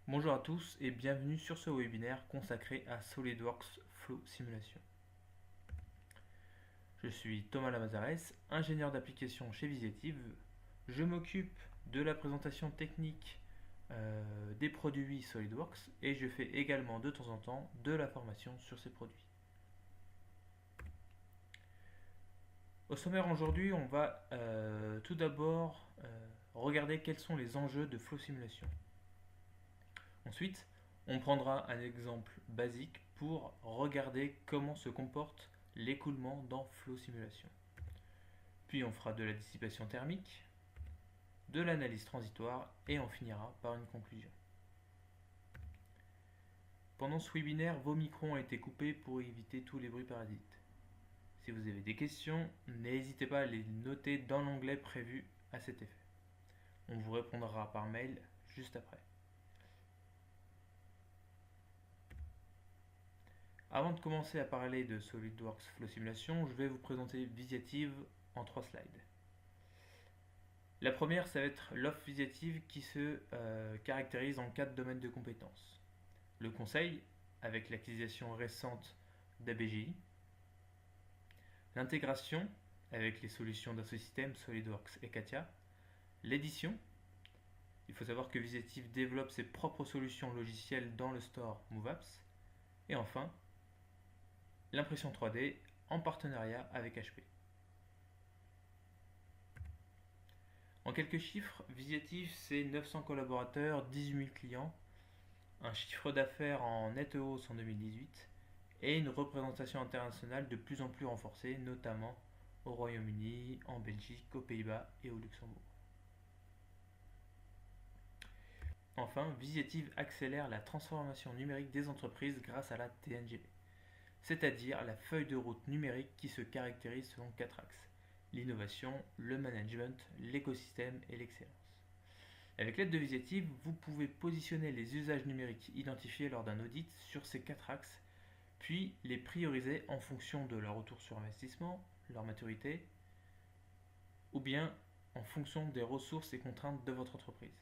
Bonjour à tous et bienvenue sur ce webinaire consacré à SolidWorks Flow Simulation. Je suis Thomas Lamazares, ingénieur d'application chez Visiative. Je m'occupe de la présentation technique des produits SolidWorks et je fais également de temps en temps de la formation sur ces produits. Au sommaire aujourd'hui, on va tout d'abord regarder quels sont les enjeux de Flow Simulation. Ensuite, on prendra un exemple basique pour regarder comment se comporte l'écoulement dans Flow Simulation. Puis on fera de la dissipation thermique, de l'analyse transitoire et on finira par une conclusion. Pendant ce webinaire, vos micros ont été coupés pour éviter tous les bruits parasites. Si vous avez des questions, n'hésitez pas à les noter dans l'onglet prévu à cet effet. On vous répondra par mail juste après. Avant de commencer à parler de SolidWorks Flow Simulation, je vais vous présenter Visiative en 3 slides. La première, ça va être l'offre Visiative qui se caractérise en 4 domaines de compétences. Le conseil, avec l'acquisition récente d'ABGI. L'intégration, avec les solutions d'Assosystem, SolidWorks et CATIA. L'édition, il faut savoir que Visiative développe ses propres solutions logicielles dans le store MoveApps. Et enfin, l'impression 3D en partenariat avec HP. En quelques chiffres, Visiative c'est 900 collaborateurs, 18 000 clients, un chiffre d'affaires en nette hausse en 2018 et une représentation internationale de plus en plus renforcée, notamment au Royaume-Uni, en Belgique, aux Pays-Bas et au Luxembourg. Enfin, Visiative accélère la transformation numérique des entreprises grâce à la TNGP, c'est-à-dire la feuille de route numérique qui se caractérise selon 4 axes: l'innovation, le management, l'écosystème et l'excellence. Avec l'aide de Visiative, vous pouvez positionner les usages numériques identifiés lors d'un audit sur ces 4 axes, puis les prioriser en fonction de leur retour sur investissement, leur maturité, ou bien en fonction des ressources et contraintes de votre entreprise.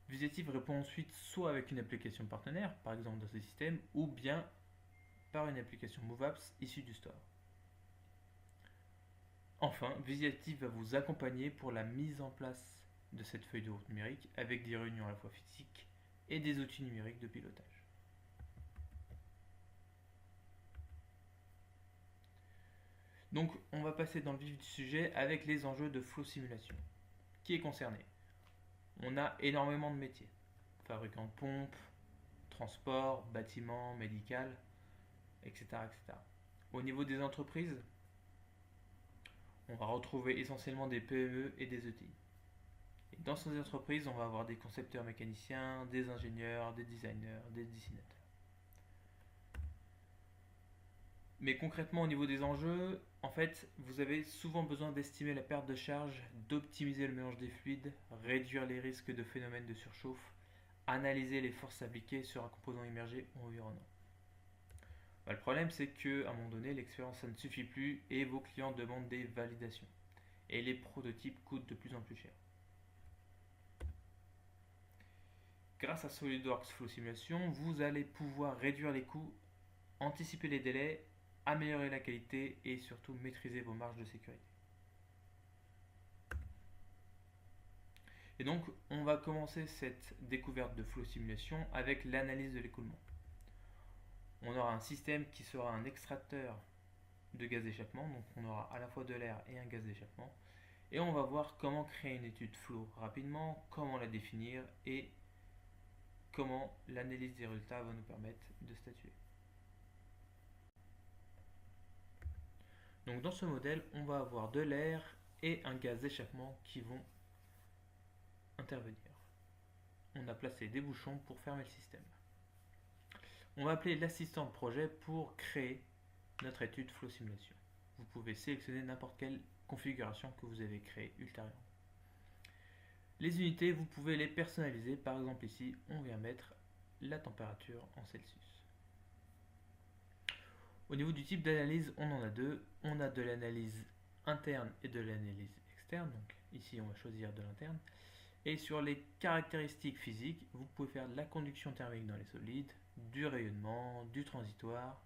Visiative répond ensuite soit avec une application partenaire, par exemple dans ce système, ou bien par une application MoveApps issue du store. Enfin, Visiative va vous accompagner pour la mise en place de cette feuille de route numérique avec des réunions à la fois physiques et des outils numériques de pilotage. Donc, on va passer dans le vif du sujet avec les enjeux de Flow Simulation. Qui est concerné? On a énormément de métiers. Fabricants de pompes, transport, bâtiment, médical, etc., etc. Au niveau des entreprises, on va retrouver essentiellement des PME et des ETI. Et dans ces entreprises, on va avoir des concepteurs mécaniciens, des ingénieurs, des designers, des dessinateurs. Mais concrètement, au niveau des enjeux, en fait, vous avez souvent besoin d'estimer la perte de charge, d'optimiser le mélange des fluides, réduire les risques de phénomènes de surchauffe, analyser les forces appliquées sur un composant immergé ou environnant. Le problème, c'est qu'à un moment donné, l'expérience, ça ne suffit plus et vos clients demandent des validations. Et les prototypes coûtent de plus en plus cher. Grâce à SolidWorks Flow Simulation, vous allez pouvoir réduire les coûts, anticiper les délais, améliorer la qualité et surtout maîtriser vos marges de sécurité. Et donc, on va commencer cette découverte de Flow Simulation avec l'analyse de l'écoulement. On aura un système qui sera un extracteur de gaz d'échappement, donc on aura à la fois de l'air et un gaz d'échappement. Et on va voir comment créer une étude flow rapidement, comment la définir et comment l'analyse des résultats va nous permettre de statuer. Donc dans ce modèle, on va avoir de l'air et un gaz d'échappement qui vont intervenir. On a placé des bouchons pour fermer le système. On va appeler l'assistant de projet pour créer notre étude flow simulation. Vous pouvez sélectionner n'importe quelle configuration que vous avez créée ultérieurement. Les unités, vous pouvez les personnaliser. Par exemple ici, on vient mettre la température en Celsius. Au niveau du type d'analyse, on en a deux. On a de l'analyse interne et de l'analyse externe. Donc ici, on va choisir de l'interne. Et sur les caractéristiques physiques, vous pouvez faire de la conduction thermique dans les solides, du rayonnement, du transitoire,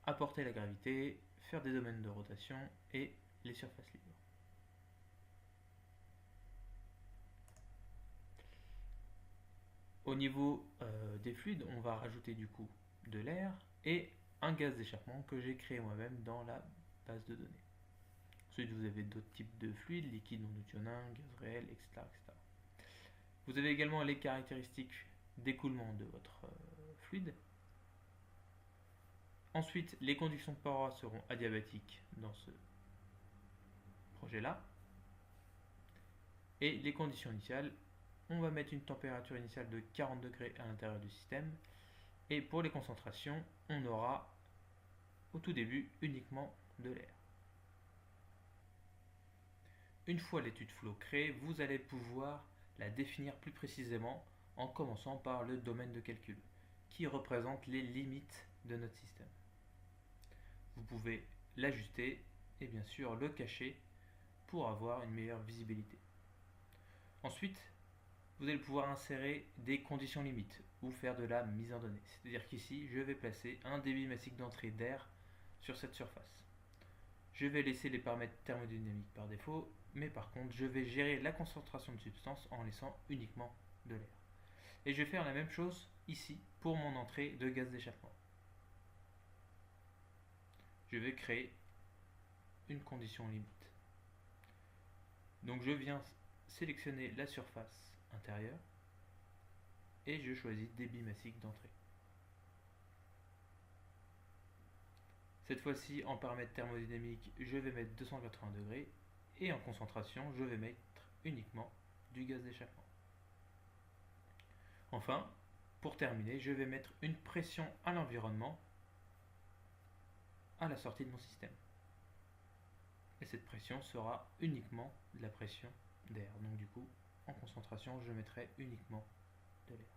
apporter la gravité, faire des domaines de rotation et les surfaces libres. Au niveau des fluides, on va rajouter du coup de l'air et un gaz d'échappement que j'ai créé moi-même dans la base de données. Ensuite, vous avez d'autres types de fluides, liquide non newtonien, gaz réel, etc., etc. Vous avez également les caractéristiques d'écoulement de votre fluide. Ensuite, les conductions de parois seront adiabatiques dans ce projet-là. Et les conditions initiales, on va mettre une température initiale de 40 degrés à l'intérieur du système. Et pour les concentrations, on aura au tout début uniquement de l'air. Une fois l'étude flow créée, vous allez pouvoir la définir plus précisément en commençant par le domaine de calcul, qui représente les limites de notre système. Vous pouvez l'ajuster et bien sûr le cacher pour avoir une meilleure visibilité. Ensuite, vous allez pouvoir insérer des conditions limites ou faire de la mise en données. C'est-à-dire qu'ici, je vais placer un débit massique d'entrée d'air sur cette surface. Je vais laisser les paramètres thermodynamiques par défaut, mais par contre, je vais gérer la concentration de substance en laissant uniquement de l'air. Et je vais faire la même chose ici pour mon entrée de gaz d'échappement. Je vais créer une condition limite. Donc je viens sélectionner la surface intérieure et je choisis débit massique d'entrée. Cette fois-ci, en paramètre thermodynamique, je vais mettre 280 degrés et en concentration, je vais mettre uniquement du gaz d'échappement. Enfin, pour terminer, je vais mettre une pression à l'environnement à la sortie de mon système. Et cette pression sera uniquement de la pression d'air. Donc du coup, en concentration, je mettrai uniquement de l'air.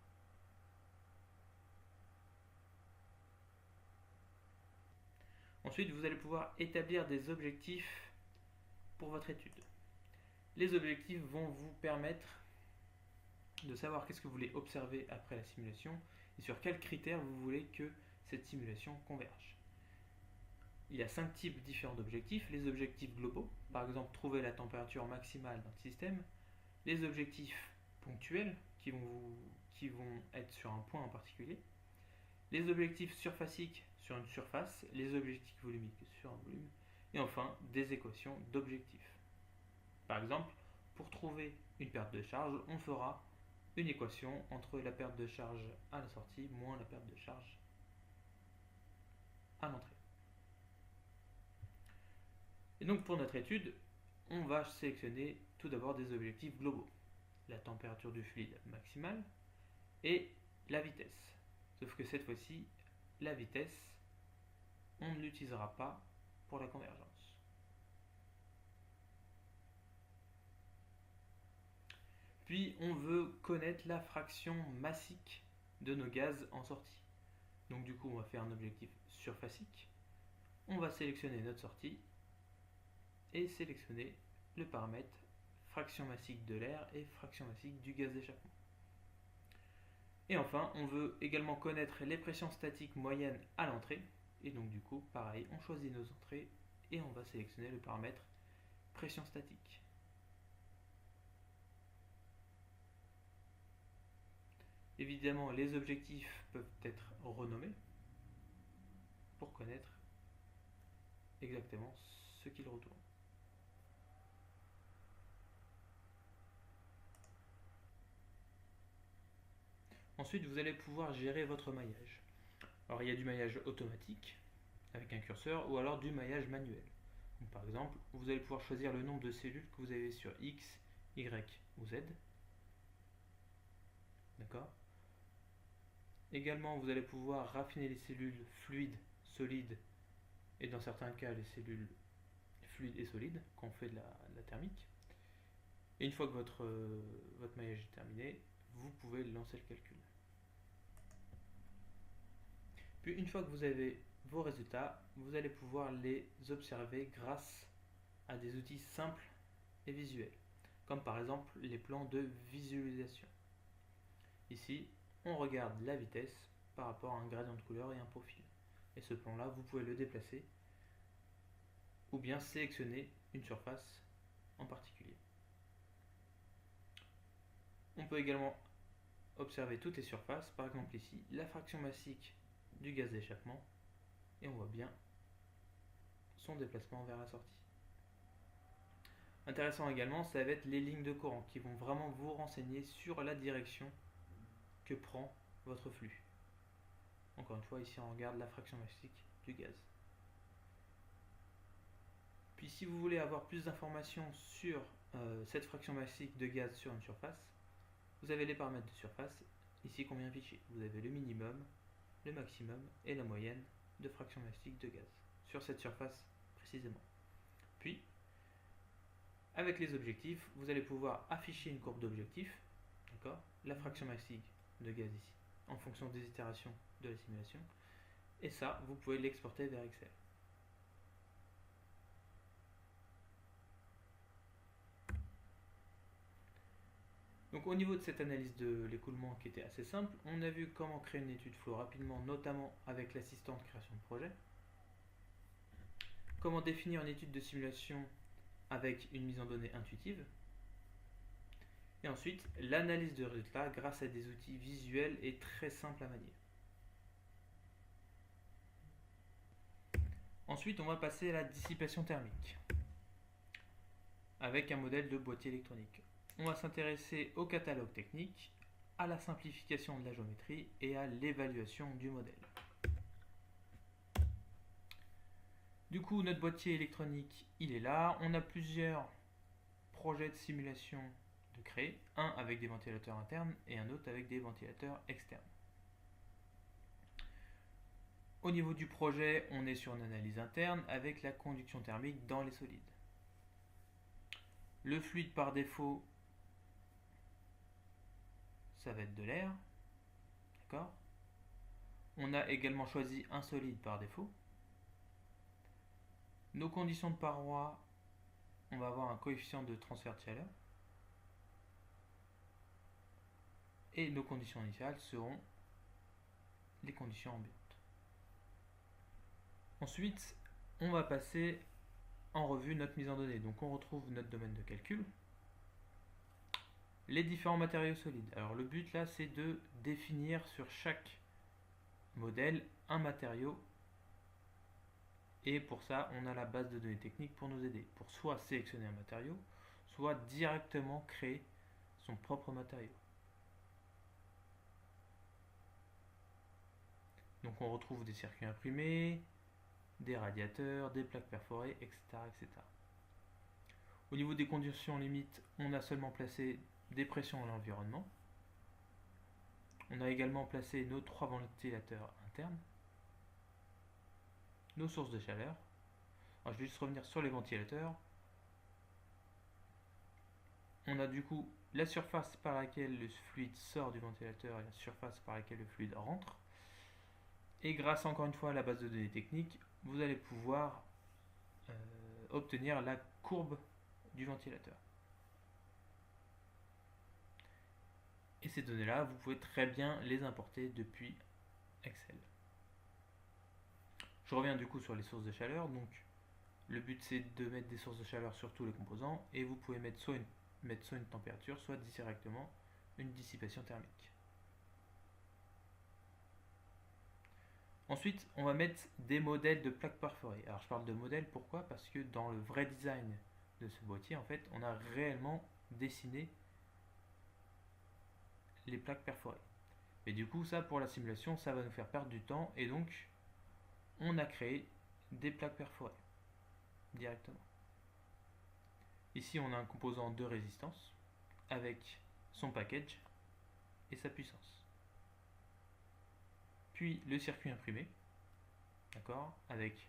Ensuite, vous allez pouvoir établir des objectifs pour votre étude. Les objectifs vont vous permettre de savoir qu'est-ce que vous voulez observer après la simulation et sur quels critères vous voulez que cette simulation converge. Il y a 5 types différents d'objectifs. Les objectifs globaux, par exemple trouver la température maximale d'un système. Les objectifs ponctuels qui vont être sur un point en particulier. Les objectifs surfaciques sur une surface. Les objectifs volumiques sur un volume. Et enfin, des équations d'objectifs. Par exemple, pour trouver une perte de charge, on fera une équation entre la perte de charge à la sortie moins la perte de charge à l'entrée. Et donc pour notre étude, on va sélectionner tout d'abord des objectifs globaux. La température du fluide maximale et la vitesse. Sauf que cette fois-ci, la vitesse, on ne l'utilisera pas pour la convergence. Puis on veut connaître la fraction massique de nos gaz en sortie. Donc du coup, on va faire un objectif surfacique. On va sélectionner notre sortie et sélectionner le paramètre fraction massique de l'air et fraction massique du gaz d'échappement. Et enfin, on veut également connaître les pressions statiques moyennes à l'entrée. Et donc du coup, pareil, on choisit nos entrées et on va sélectionner le paramètre pression statique. Évidemment, les objectifs peuvent être renommés pour connaître exactement ce qu'ils retournent. Ensuite, vous allez pouvoir gérer votre maillage. Alors, il y a du maillage automatique avec un curseur ou alors du maillage manuel. Donc, par exemple, vous allez pouvoir choisir le nombre de cellules que vous avez sur X, Y ou Z. D'accord ? Également, vous allez pouvoir raffiner les cellules fluides, solides et dans certains cas les cellules fluides et solides quand on fait de la thermique. Et une fois que votre maillage est terminé, vous pouvez lancer le calcul. Puis une fois que vous avez vos résultats, vous allez pouvoir les observer grâce à des outils simples et visuels. comme par exemple les plans de visualisation. Ici, on regarde la vitesse par rapport à un gradient de couleur et un profil. Et ce plan-là, vous pouvez le déplacer ou bien sélectionner une surface en particulier. On peut également observer toutes les surfaces, par exemple ici, la fraction massique du gaz d'échappement, et on voit bien son déplacement vers la sortie. Intéressant également, ça va être les lignes de courant qui vont vraiment vous renseigner sur la direction que prend votre flux. Encore une fois, ici on regarde la fraction massique du gaz. Puis si vous voulez avoir plus d'informations sur cette fraction massique de gaz sur une surface, vous avez les paramètres de surface, ici combien affiché. Vous avez le minimum, le maximum et la moyenne de fraction massique de gaz sur cette surface précisément. Puis, avec les objectifs, vous allez pouvoir afficher une courbe d'objectif, d'accord, la fraction massique de gaz ici, en fonction des itérations de la simulation, et ça, vous pouvez l'exporter vers Excel. Donc au niveau de cette analyse de l'écoulement qui était assez simple, on a vu comment créer une étude flow rapidement, notamment avec l'assistant de création de projet. Comment définir une étude de simulation avec une mise en données intuitive. Et ensuite, l'analyse de résultats grâce à des outils visuels et très simples à manier. Ensuite, on va passer à la dissipation thermique avec un modèle de boîtier électronique. On va s'intéresser au catalogue technique, à la simplification de la géométrie et à l'évaluation du modèle. Du coup, notre boîtier électronique, il est là. On a plusieurs projets de simulation de créer, un avec des ventilateurs internes et un autre avec des ventilateurs externes. Au niveau du projet, on est sur une analyse interne avec la conduction thermique dans les solides. Le fluide par défaut, ça va être de l'air. D'accord ? On a également choisi un solide par défaut. Nos conditions de paroi, on va avoir un coefficient de transfert de chaleur. Et nos conditions initiales seront les conditions ambiantes. Ensuite, on va passer en revue notre mise en données. Donc on retrouve notre domaine de calcul, les différents matériaux solides. Alors le but là, c'est de définir sur chaque modèle un matériau. Et pour ça, on a la base de données techniques pour nous aider. Pour soit sélectionner un matériau, soit directement créer son propre matériau. Donc on retrouve des circuits imprimés, des radiateurs, des plaques perforées, etc., etc. Au niveau des conditions limites, on a seulement placé des pressions à l'environnement. On a également placé nos 3 ventilateurs internes, nos sources de chaleur. Alors, je vais juste revenir sur les ventilateurs. On a du coup la surface par laquelle le fluide sort du ventilateur et la surface par laquelle le fluide rentre. Et grâce encore une fois à la base de données technique, vous allez pouvoir obtenir la courbe du ventilateur. Et ces données-là, vous pouvez très bien les importer depuis Excel. Je reviens du coup sur les sources de chaleur. Donc, le but c'est de mettre des sources de chaleur sur tous les composants et vous pouvez mettre soit une température, soit directement une dissipation thermique. Ensuite, on va mettre des modèles de plaques perforées. Alors, je parle de modèles, pourquoi ? Parce que dans le vrai design de ce boîtier, en fait, on a réellement dessiné les plaques perforées. Mais du coup, ça, pour la simulation, ça va nous faire perdre du temps. Et donc, on a créé des plaques perforées directement. Ici, on a un composant de résistance avec son package et sa puissance. Puis le circuit imprimé, d'accord, avec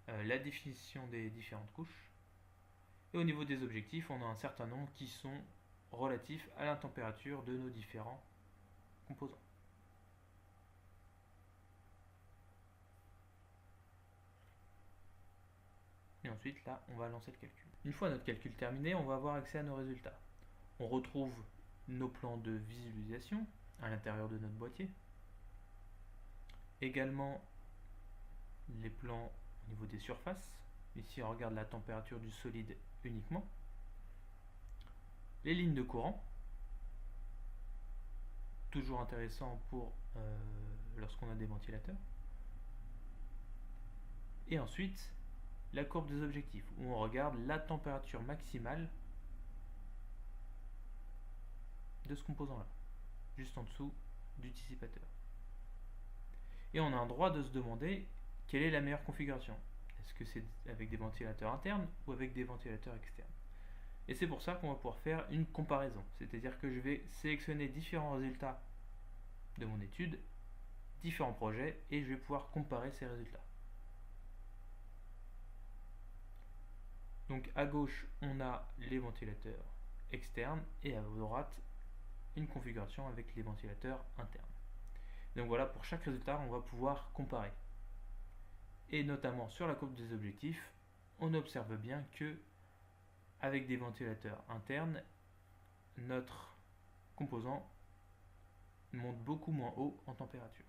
la définition des différentes couches. Et au niveau des objectifs, on a un certain nombre qui sont relatifs à la température de nos différents composants. Et ensuite, là, on va lancer le calcul. Une fois notre calcul terminé, on va avoir accès à nos résultats. On retrouve nos plans de visualisation à l'intérieur de notre boîtier. Également les plans au niveau des surfaces. Ici on regarde la température du solide uniquement. Les lignes de courant, toujours intéressant pour lorsqu'on a des ventilateurs. Et ensuite la courbe des objectifs, où on regarde la température maximale de ce composant là, juste en dessous du dissipateur. Et on a un droit de se demander quelle est la meilleure configuration. Est-ce que c'est avec des ventilateurs internes ou avec des ventilateurs externes? Et c'est pour ça qu'on va pouvoir faire une comparaison, c'est-à-dire que je vais sélectionner différents résultats de mon étude, différents projets, et je vais pouvoir comparer ces résultats. Donc à gauche, on a les ventilateurs externes et à droite, une configuration avec les ventilateurs internes. Donc voilà, pour chaque résultat, on va pouvoir comparer. Et notamment sur la courbe des objectifs, on observe bien que avec des ventilateurs internes, notre composant monte beaucoup moins haut en température.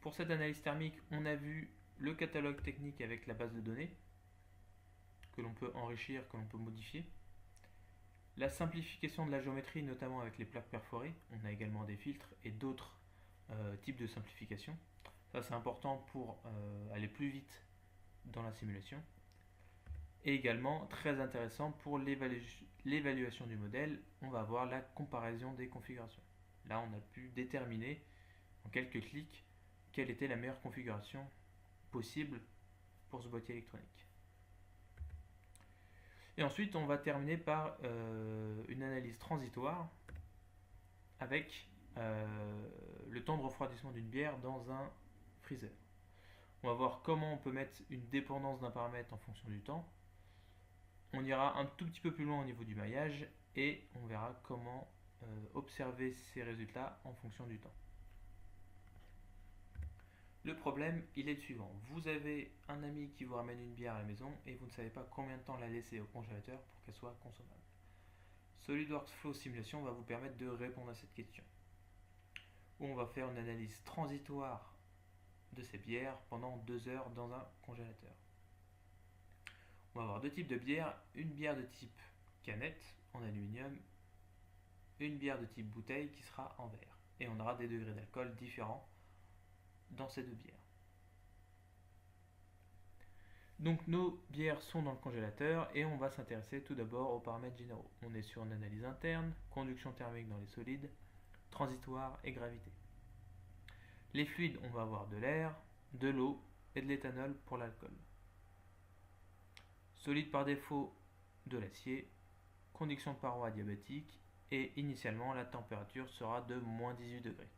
Pour cette analyse thermique, on a vu le catalogue technique avec la base de données que l'on peut enrichir, que l'on peut modifier. La simplification de la géométrie, notamment avec les plaques perforées. On a également des filtres et d'autres types de simplification. Ça, c'est important pour aller plus vite dans la simulation. Et également, très intéressant pour l'évaluation du modèle, on va avoir la comparaison des configurations. Là, on a pu déterminer en quelques clics quelle était la meilleure configuration possible pour ce boîtier électronique. Et ensuite, on va terminer par une analyse transitoire avec le temps de refroidissement d'une bière dans un freezer. On va voir comment on peut mettre une dépendance d'un paramètre en fonction du temps. On ira un tout petit peu plus loin au niveau du maillage et on verra comment observer ces résultats en fonction du temps. Le problème, il est le suivant. Vous avez un ami qui vous ramène une bière à la maison et vous ne savez pas combien de temps la laisser au congélateur pour qu'elle soit consommable. SolidWorks Flow Simulation va vous permettre de répondre à cette question. Où on va faire une analyse transitoire de ces bières pendant 2 heures dans un congélateur. On va avoir deux types de bières, une bière de type canette en aluminium, une bière de type bouteille qui sera en verre. Et on aura des degrés d'alcool différents dans ces deux bières. Donc nos bières sont dans le congélateur et on va s'intéresser tout d'abord aux paramètres généraux. On est sur une analyse interne, conduction thermique dans les solides, transitoire et gravité. Les fluides, on va avoir de l'air, de l'eau et de l'éthanol pour l'alcool. Solide par défaut, de l'acier, conduction de paroi adiabatique et initialement la température sera de moins 18 degrés.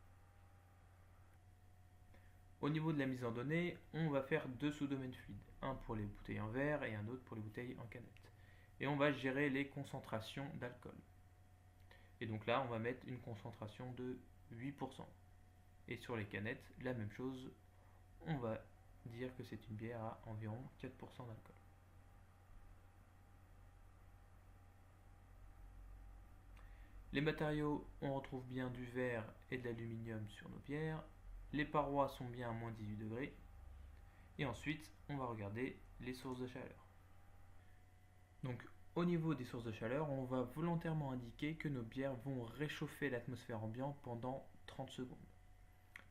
Au niveau de la mise en données, on va faire deux sous-domaines fluides, un pour les bouteilles en verre et un autre pour les bouteilles en canette. Et on va gérer les concentrations d'alcool. Et donc là, on va mettre une concentration de 8%. Et sur les canettes, la même chose, on va dire que c'est une bière à environ 4% d'alcool. Les matériaux, on retrouve bien du verre et de l'aluminium sur nos bières. Les parois sont bien à moins 18 degrés. Et ensuite, on va regarder les sources de chaleur. Donc, au niveau des sources de chaleur, on va volontairement indiquer que nos bières vont réchauffer l'atmosphère ambiante pendant 30 secondes.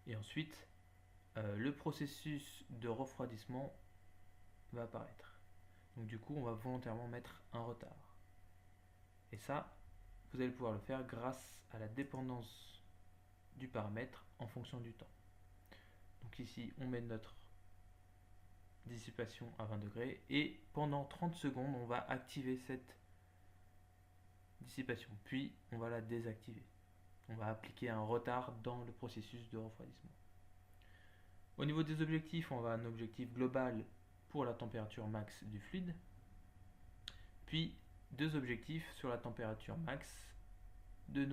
Et ensuite, le processus de refroidissement va apparaître. Donc du coup, on va volontairement mettre un retard. Et ça, vous allez pouvoir le faire grâce à la dépendance du paramètre en fonction du temps. Donc ici, on met notre dissipation à 20 degrés et pendant 30 secondes, on va activer cette dissipation. Puis, on va la désactiver. On va appliquer un retard dans le processus de refroidissement. Au niveau des objectifs, on va un objectif global pour la température max du fluide, puis deux objectifs sur la température max de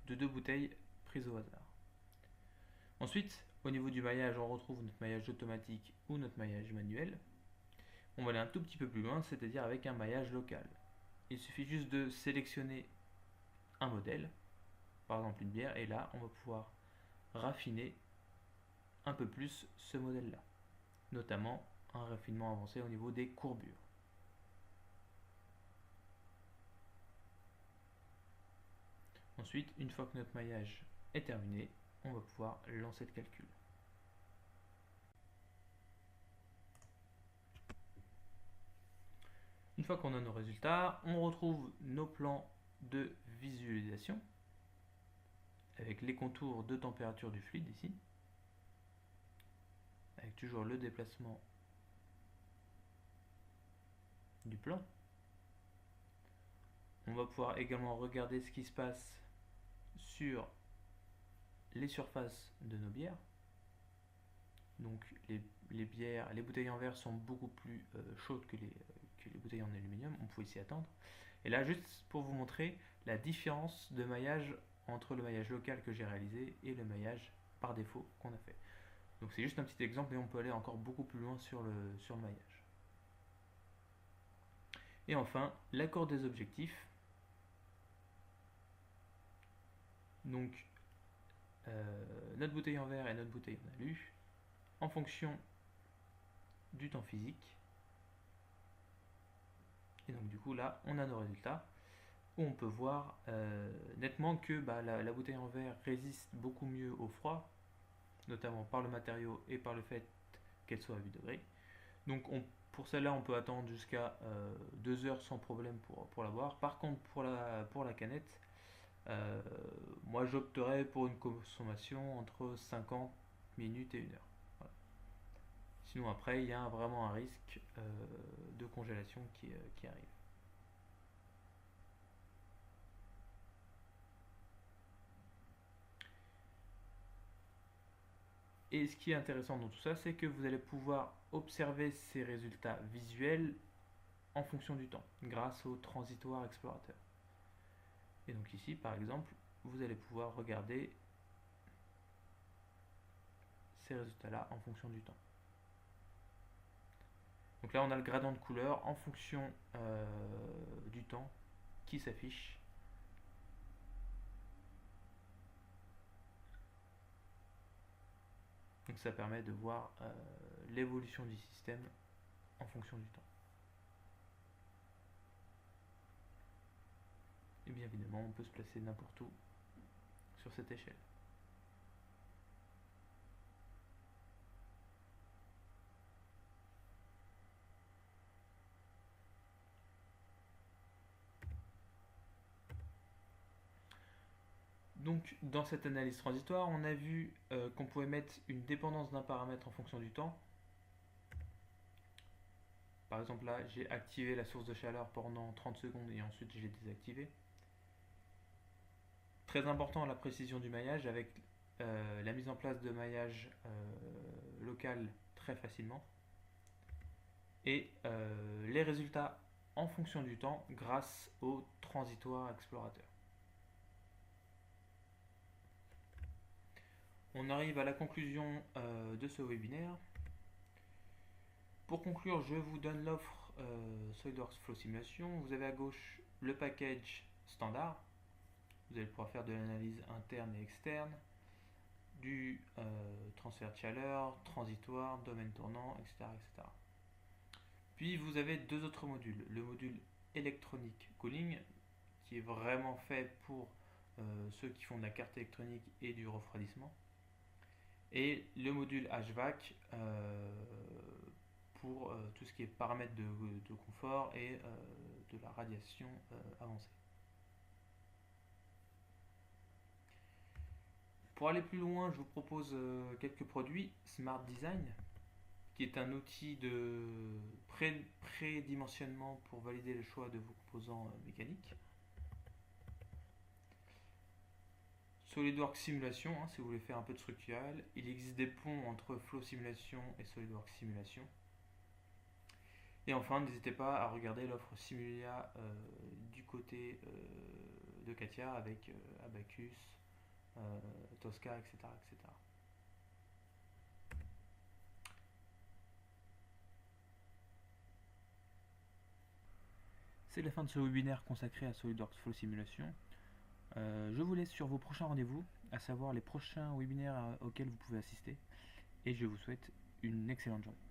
deux bouteilles prises au hasard. Ensuite, au niveau du maillage, on retrouve notre maillage automatique ou notre maillage manuel. on va aller un tout petit peu plus loin, c'est-à-dire avec un maillage local. Il suffit juste de sélectionner un modèle, par exemple une bière, et là on va pouvoir raffiner un peu plus ce modèle-là, notamment un raffinement avancé au niveau des courbures. Ensuite, une fois que notre maillage est terminé, on va pouvoir lancer le calcul. Une fois qu'on a nos résultats, on retrouve nos plans de visualisation avec les contours de température du fluide ici, avec toujours le déplacement du plan. On va pouvoir également regarder ce qui se passe sur les surfaces de nos bières. Donc les bières, les bouteilles en verre sont beaucoup plus chaudes que les bouteilles en aluminium, on pouvait s'y attendre. Et là, juste pour vous montrer la différence de maillage entre le maillage local que j'ai réalisé et le maillage par défaut qu'on a fait. Donc c'est juste un petit exemple, mais on peut aller encore beaucoup plus loin sur le maillage. Et enfin, l'accord des objectifs. Donc notre bouteille en verre et notre bouteille en alu, en fonction du temps physique. Et donc du coup là, on a nos résultats où on peut voir nettement que la bouteille en verre résiste beaucoup mieux au froid, notamment par le matériau et par le fait qu'elle soit à 8 degrés. Donc pour celle-là, on peut attendre jusqu'à 2 heures sans problème pour la boire. Par contre, pour la canette, moi j'opterais pour une consommation entre 50 minutes et 1 heure. Voilà. Sinon après, il y a vraiment un risque de congélation qui arrive. Et ce qui est intéressant dans tout ça, c'est que vous allez pouvoir observer ces résultats visuels en fonction du temps, grâce au transitoire explorateur. Et donc ici, par exemple, vous allez pouvoir regarder ces résultats-là en fonction du temps. Donc là, on a le gradient de couleur en fonction du temps qui s'affiche. Donc ça permet de voir l'évolution du système en fonction du temps. Et bien évidemment, on peut se placer n'importe où sur cette échelle. Donc dans cette analyse transitoire, on a vu qu'on pouvait mettre une dépendance d'un paramètre en fonction du temps. Par exemple là, j'ai activé la source de chaleur pendant 30 secondes et ensuite je l'ai désactivé. Très important la précision du maillage avec la mise en place de maillage local très facilement. Et les résultats en fonction du temps grâce au transitoire explorateur. On arrive à la conclusion de ce webinaire. Pour conclure, je vous donne l'offre SolidWorks Flow Simulation. Vous avez à gauche le package standard. Vous allez pouvoir faire de l'analyse interne et externe, du transfert de chaleur, transitoire, domaine tournant, etc., etc. Puis vous avez deux autres modules. Le module électronique cooling, qui est vraiment fait pour ceux qui font de la carte électronique et du refroidissement. Et le module HVAC pour tout ce qui est paramètres de confort et de la radiation avancée. Pour aller plus loin, je vous propose quelques produits. Smart Design, qui est un outil de prédimensionnement pour valider le choix de vos composants mécaniques. SolidWorks Simulation, si vous voulez faire un peu de structural. Il existe des ponts entre Flow Simulation et SolidWorks Simulation. Et enfin, n'hésitez pas à regarder l'offre Simulia du côté de Katia avec Abacus, Tosca, etc., etc. C'est la fin de ce webinaire consacré à SolidWorks Flow Simulation. Je vous laisse sur vos prochains rendez-vous, à savoir les prochains webinaires auxquels vous pouvez assister, et je vous souhaite une excellente journée.